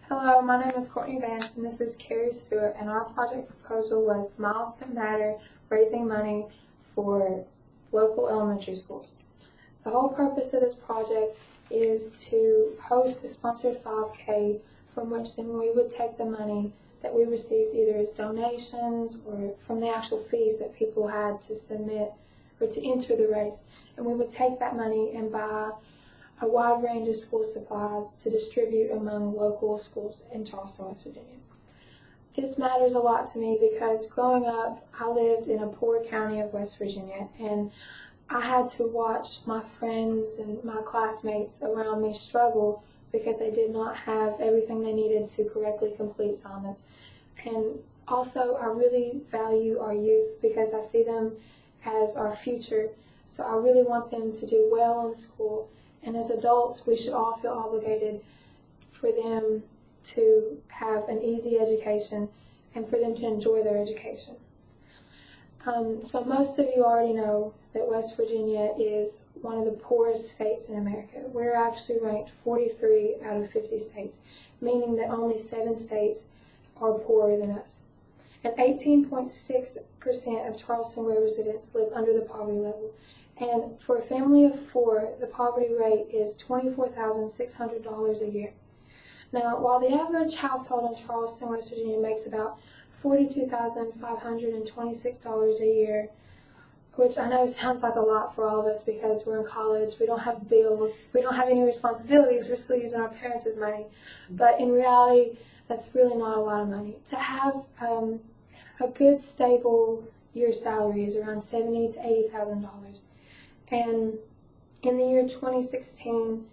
Hello, my name is Courtney Vance and this is Kerri Stewart, and our project proposal was Miles That Matter, raising money for local elementary schools. The whole purpose of this project is to host a sponsored 5K from which then we would take the money that we received either as donations or from the actual fees that people had to submit or to enter the race, and we would take that money and buy a wide range of school supplies to distribute among local schools in Charleston, West Virginia. This matters a lot to me because growing up, I lived in a poor county of West Virginia, and I had to watch my friends and my classmates around me struggle because they did not have everything they needed to correctly complete assignments. And also, I really value our youth because I see them as our future, so I really want them to do well in school. And as adults, we should all feel obligated for them to have an easy education and for them to enjoy their education. So most of you already know that West Virginia is one of the poorest states in America. We're actually ranked 43 out of 50 states, meaning that only 7 states are poorer than us. And 18.6% of Charleston residents live under the poverty level. And for a family of 4, the poverty rate is $24,600 a year. Now, while the average household in Charleston, West Virginia makes about $42,526 a year, which I know sounds like a lot for all of us because we're in college, we don't have bills, we don't have any responsibilities, we're still using our parents' money. But in reality, that's really not a lot of money. To have a good, stable year's salary is around $70,000 to $80,000. And in the year 2016,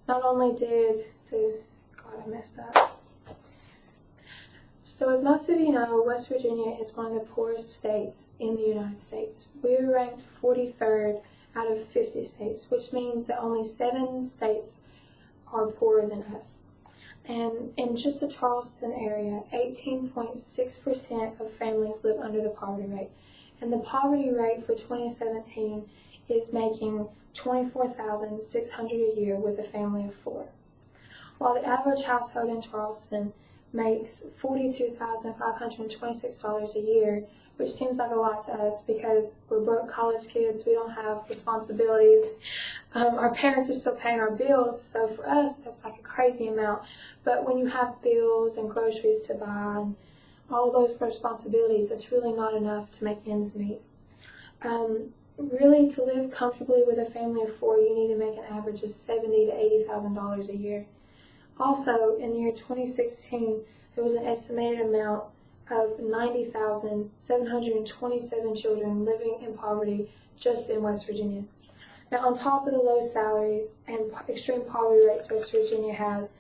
not only did I messed up. So as most of you know, West Virginia is one of the poorest states in the United States. We were ranked 43rd out of 50 states, which means that only 7 states are poorer than us. And in just the Charleston area, 18.6% of families live under the poverty rate. And the poverty rate for 2017 is making $24,600 a year with a family of 4. While the average household in Charleston makes $42,526 a year, which seems like a lot to us because we're broke college kids, we don't have responsibilities. Our parents are still paying our bills, so for us that's like a crazy amount. But when you have bills and groceries to buy and all those responsibilities, it's really not enough to make ends meet. Really, to live comfortably with a family of 4, you need to make an average of $70,000 to $80,000 a year. Also, in the year 2016, there was an estimated amount of 90,727 children living in poverty just in West Virginia. Now, on top of the low salaries and extreme poverty rates West Virginia has,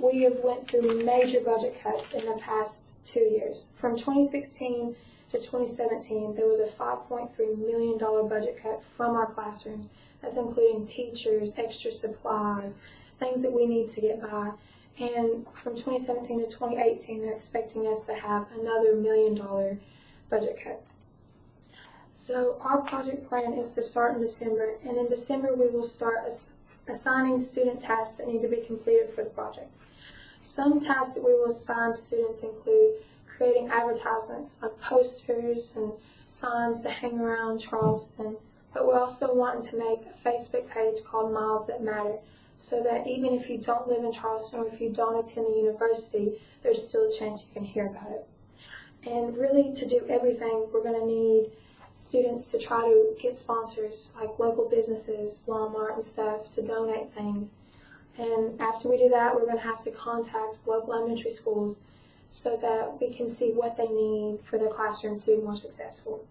we have went through major budget cuts in the past 2 years. From 2016 to 2017, there was a $5.3 million budget cut from our classrooms. That's including teachers, extra supplies, things that we need to get by. And from 2017 to 2018, they're expecting us to have another $1 million budget cut. So our project plan is to start in December, and in December we will start assigning student tasks that need to be completed for the project. Some tasks that we will assign students include creating advertisements like posters and signs to hang around Charleston, but we're also wanting to make a Facebook page called Miles That Matter, so that even if you don't live in Charleston or if you don't attend the university, there's still a chance you can hear about it. And really, to do everything, we're going to need students to try to get sponsors like local businesses, Walmart and stuff, to donate things. And after we do that, we're going to have to contact local elementary schools so that we can see what they need for their classrooms to be more successful.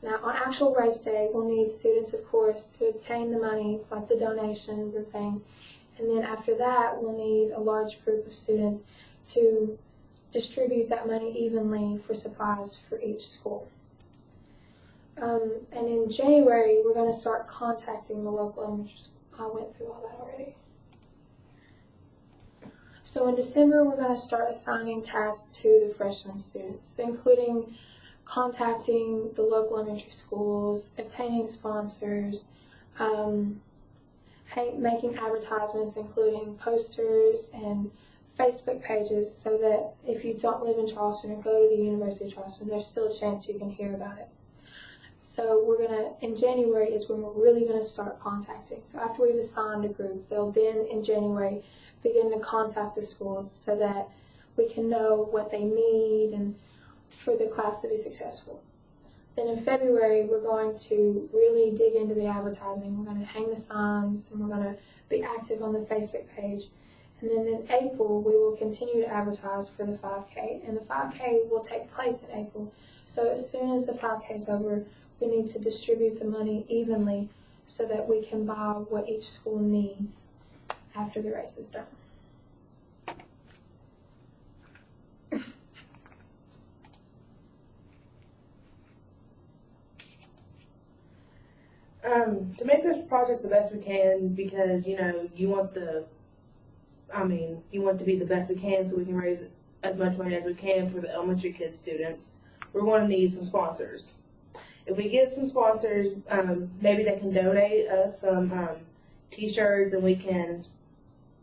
Now, on actual race day, we'll need students, of course, to obtain the money, like the donations and things. And then after that, we'll need a large group of students to distribute that money evenly for supplies for each school. And in January, we're going to start contacting the local elementary school. I went through all that already. So in December, we're going to start assigning tasks to the freshman students, including contacting the local elementary schools, obtaining sponsors, making advertisements including posters and Facebook pages so that if you don't live in Charleston or go to the University of Charleston, there's still a chance you can hear about it. So in January is when we're really going to start contacting. So after we've assigned a group, they'll then in January begin to contact the schools so that we can know what they need and for the class to be successful. Then in February, we're going to really dig into the advertising. We're going to hang the signs and we're going to be active on the Facebook page. And then in April, we will continue to advertise for the 5K. And the 5K will take place in April. So as soon as the 5K is over, we need to distribute the money evenly so that we can buy what each school needs after the race is done. To make this project the best we can, because you want you want to be the best we can so we can raise as much money as we can for the elementary kids students, we're going to need some sponsors. If we get some sponsors, maybe they can donate us some t-shirts and we can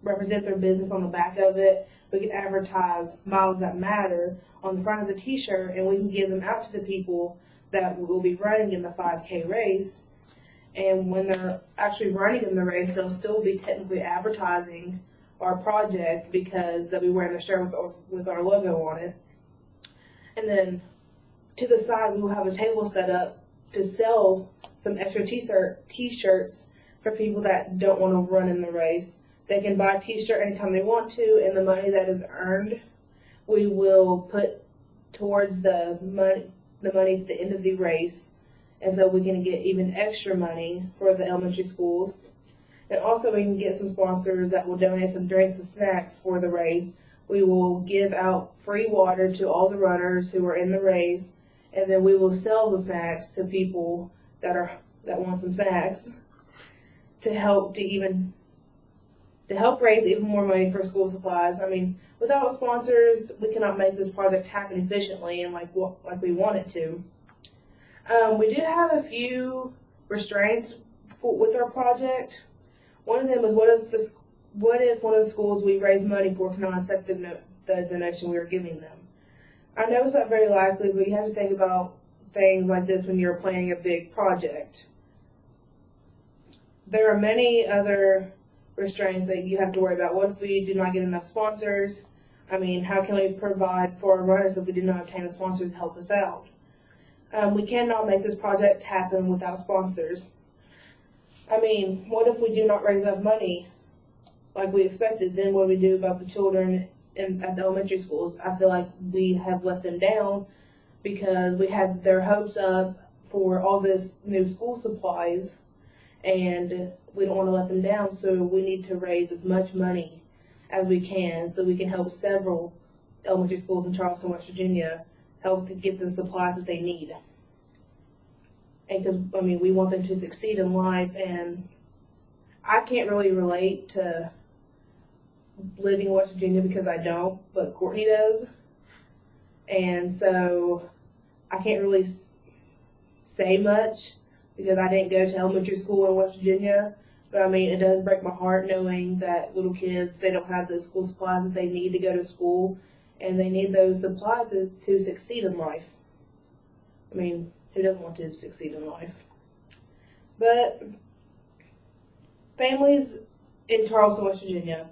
represent their business on the back of it. We can advertise Miles That Matter on the front of the t-shirt and we can give them out to the people that will be running in the 5K race. And when they're actually running in the race, they'll still be technically advertising our project because they'll be wearing the shirt with our logo on it. And then to the side, we will have a table set up to sell some extra t-shirts for people that don't want to run in the race. They can buy a t-shirt anytime they want to, and the money that is earned, we will put towards the money at the end of the race. And so we can get even extra money for the elementary schools. And also we can get some sponsors that will donate some drinks and snacks for the race. We will give out free water to all the runners who are in the race. And then we will sell the snacks to people that want some snacks to help raise even more money for school supplies. I mean, without sponsors, we cannot make this project happen efficiently and like we want it to. We do have a few restraints with our project. One of them is what if one of the schools we raise money for cannot accept the donation we are giving them? I know it's not very likely, but you have to think about things like this when you're planning a big project. There are many other restraints that you have to worry about. What if we do not get enough sponsors? I mean, how can we provide for our runners if we do not obtain the sponsors to help us out? We cannot make this project happen without sponsors. I mean, what if we do not raise enough money like we expected? Then what do we do about the children at the elementary schools? I feel like we have let them down because we had their hopes up for all this new school supplies, and we don't want to let them down, so we need to raise as much money as we can so we can help several elementary schools in Charleston, West Virginia, help to get the supplies that they need. And because, I mean, we want them to succeed in life, and I can't really relate to living in West Virginia because I don't, but Courtney does. And so I can't really say much because I didn't go to elementary school in West Virginia. But I mean, it does break my heart knowing that little kids, they don't have the school supplies that they need to go to school, and they need those supplies to succeed in life. I mean, who doesn't want to succeed in life? But families in Charleston, West Virginia,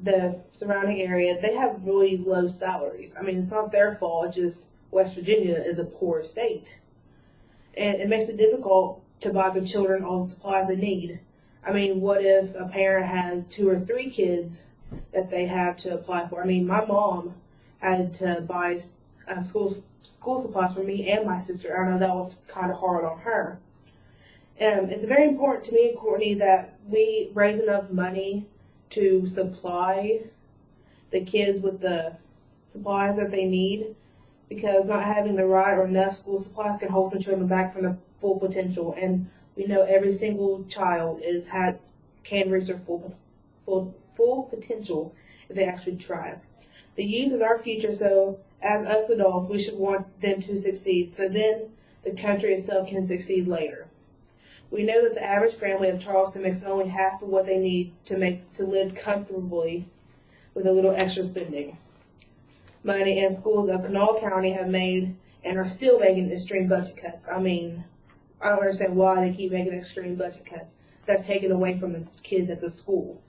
the surrounding area, they have really low salaries. I mean, it's not their fault, it's just West Virginia is a poor state. And it makes it difficult to buy the children all the supplies they need. I mean, what if a parent has 2 or 3 kids that they have to apply for? I mean, my mom had to buy school supplies for me and my sister. I know that was kind of hard on her. It's very important to me and Courtney that we raise enough money to supply the kids with the supplies that they need, because not having the right or enough school supplies can hold some children back from their full potential. And we know every single child can reach their full potential if they actually try. The youth is our future, so as us adults, we should want them to succeed, so then the country itself can succeed later. We know that the average family of Charleston makes only half of what they need to live comfortably. with a little extra spending money, and schools of Kanawha County have made and are still making extreme budget cuts. I mean, I don't understand why they keep making extreme budget cuts. That's taken away from the kids at the school.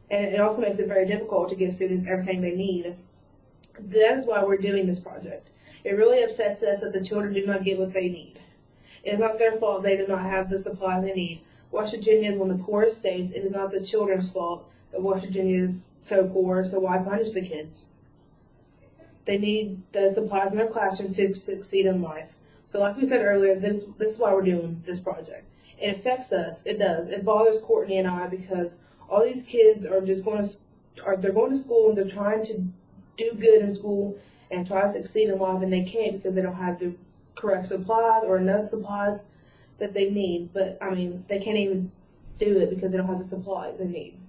And it also makes it very difficult to give students everything they need. That is why we're doing this project. It really upsets us that the children do not get what they need. It is not their fault they do not have the supplies they need. West Virginia is one of the poorest states. It is not the children's fault that West Virginia is so poor, so why punish the kids? They need the supplies in their classroom to succeed in life. So like we said earlier, this is why we're doing this project. It affects us. It does. It bothers Courtney and I because all these kids are just going to school and they're trying to do good in school and try to succeed in life, and they can't because they don't have the correct supplies or enough supplies that they need. But I mean, they can't even do it because they don't have the supplies they need.